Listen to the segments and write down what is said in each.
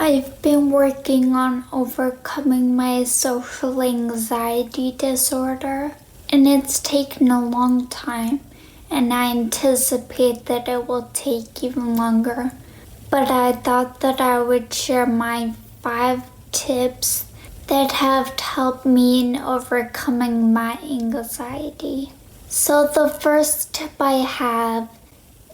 I've been working on overcoming my social anxiety disorder, and it's taken a long time, and I anticipate that it will take even longer. But I thought that I would share my 5 tips that have helped me in overcoming my anxiety. So the first tip I have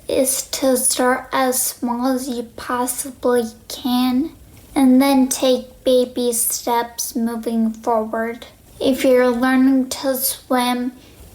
is to start as small as you possibly can and then take baby steps moving forward. If you're learning to swim,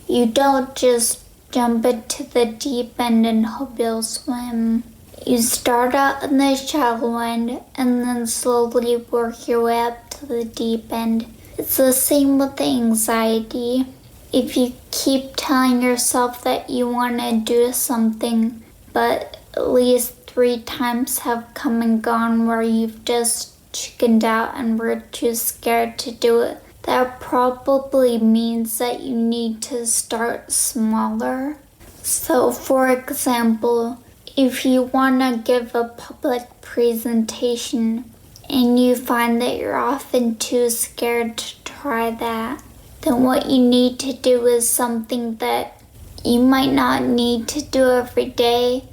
you don't just jump into the deep end and hope you'll swim. You start out in the shallow end and then slowly work your way up to the deep end. It's the same with anxiety. If you keep telling yourself that you want to do something, but at least 3 times have come and gone where you've just chickened out and were too scared to do it, that probably means that you need to start smaller. So for example, if you want to give a public presentation and you find that you're often too scared to try that, then what you need to do is something that you might not need to do every day,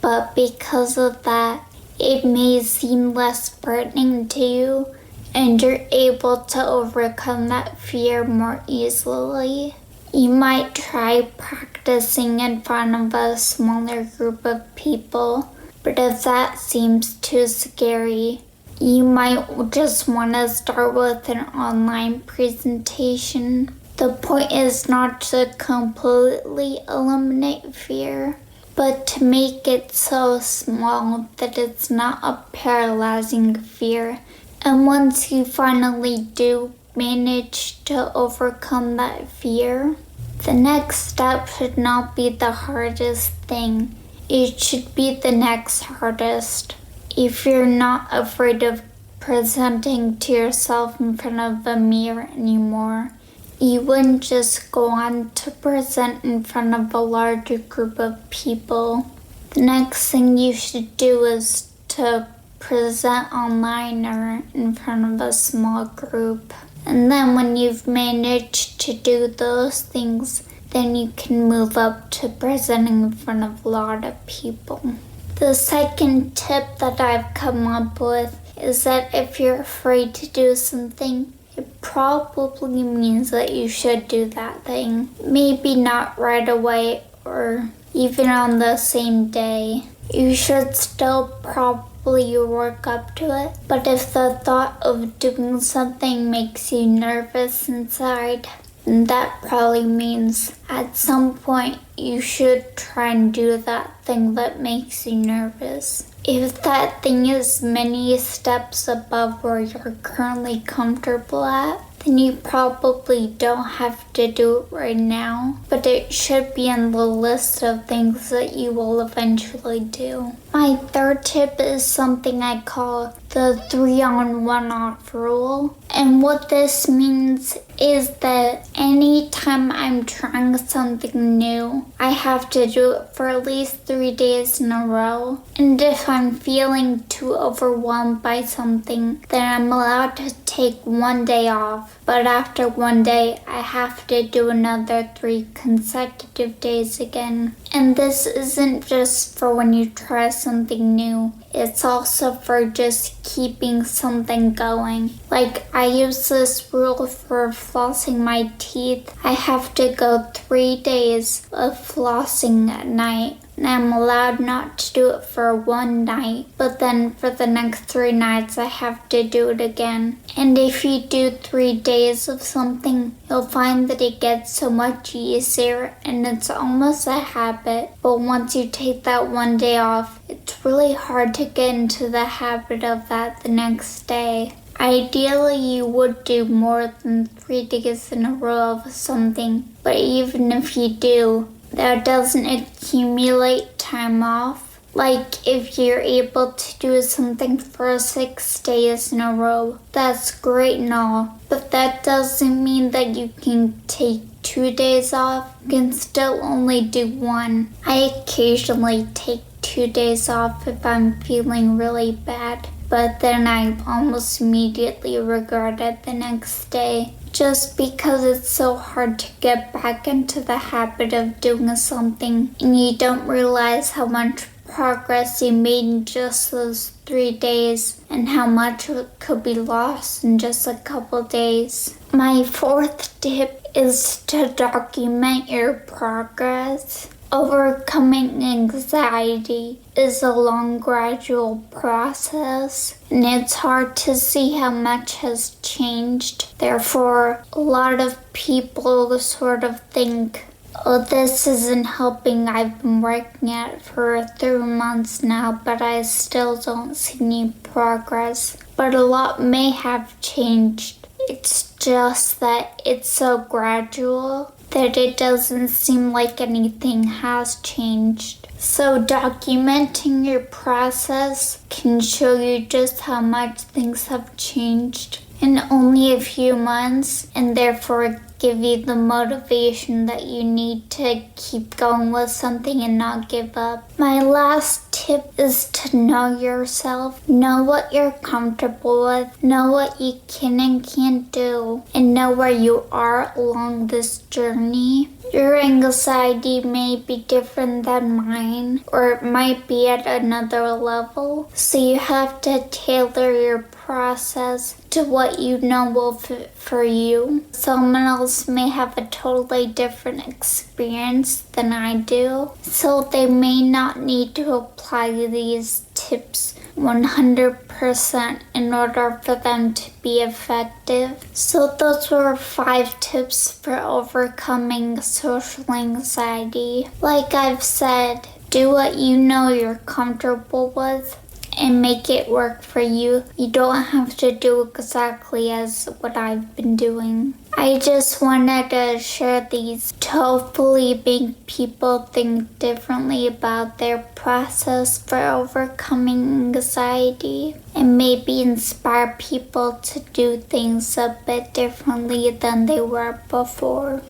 but because of that, it may seem less frightening to you, and you're able to overcome that fear more easily. You might try practicing in front of a smaller group of people, but if that seems too scary, you might just want to start with an online presentation. The point is not to completely eliminate fear, but to make it so small that it's not a paralyzing fear. And once you finally do manage to overcome that fear, the next step should not be the hardest thing. It should be the next hardest. If you're not afraid of presenting to yourself in front of a mirror anymore, you wouldn't just go on to present in front of a larger group of people. The next thing you should do is to present online or in front of a small group. And then when you've managed to do those things, then you can move up to presenting in front of a lot of people. The second tip that I've come up with is that if you're afraid to do something, it probably means that you should do that thing. Maybe not right away or even on the same day. You should still probably work up to it. But if the thought of doing something makes you nervous inside, then that probably means at some point you should try and do that thing that makes you nervous. If that thing is many steps above where you're currently comfortable at, then you probably don't have to do it right now, but it should be on the list of things that you will eventually do. My third tip is something I call the 3-on-1-off rule. And what this means is that anytime I'm trying something new, I have to do it for at least 3 days in a row. And if I'm feeling too overwhelmed by something, then I'm allowed to take 1 day off. But after 1 day, I have to do another 3 consecutive days again. And this isn't just for when you try something new. It's also for just keeping something going. Like, I use this rule for flossing my teeth. I have to go 3 days of flossing at night. And I'm allowed not to do it for 1 night, but then for the next 3 nights I have to do it again. And if you do 3 days of something, you'll find that it gets so much easier and it's almost a habit. But once you take that 1 day off, it's really hard to get into the habit of that the next day. Ideally, you would do more than 3 days in a row of something, but even if you do, that doesn't accumulate time off. Like, if you're able to do something for 6 days in a row, that's great and all, but that doesn't mean that you can take 2 days off. You can still only do 1. I occasionally take 2 days off if I'm feeling really bad, but then I almost immediately regret it the next day. Just because it's so hard to get back into the habit of doing something and you don't realize how much progress you made in just those 3 days and how much could be lost in just a couple days. My fourth tip is to document your progress. Overcoming anxiety is a long, gradual process, and it's hard to see how much has changed. Therefore, a lot of people sort of think, oh, this isn't helping. I've been working at it for 3 months now, but I still don't see any progress. But a lot may have changed. It's just that it's so gradual that it doesn't seem like anything has changed. So documenting your process can show you just how much things have changed in only a few months, and therefore give you the motivation that you need to keep going with something and not give up. My last tip is to know yourself. Know what you're comfortable with. Know what you can and can't do. And know where you are along this journey. Your anxiety may be different than mine, or it might be at another level. So you have to tailor your process to what you know will fit for you. Someone else may have a totally different experience than I do, so they may not need to apply these tips 100% in order for them to be effective. So those were 5 tips for overcoming social anxiety. Like I've said, do what you know you're comfortable with and make it work for you. You don't have to do exactly as what I've been doing. I just wanted to share these to hopefully make people think differently about their process for overcoming anxiety and maybe inspire people to do things a bit differently than they were before.